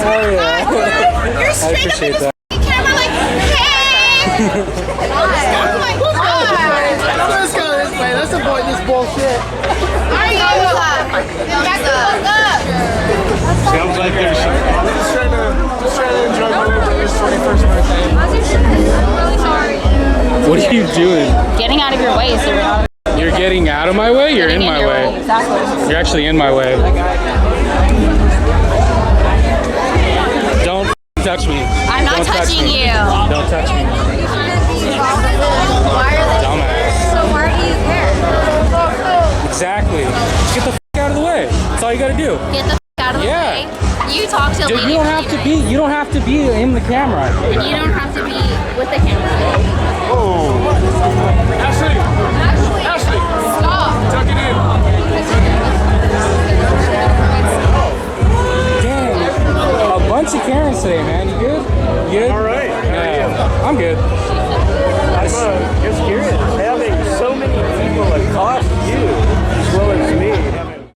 Oh, yeah. You're straight up in that. the camera like, hey! Oh my god! Let's go this way. Let's avoid this bullshit. Sounds like there's some... Just trying to enjoy my brother's 21st birthday. What are you doing? Getting out of your way, so we're not. You're getting out of my way? You're in my way. Exactly. You're actually in my way. Don't touch me. I'm not Don't touch touching me. you. Don't touch me. Dumbass. So why are you here? Exactly. Just get the f out of the way. That's all you gotta do. Get the out of the way. You talk to Dude, me. you don't have to be in the camera. And you don't have to be with the camera.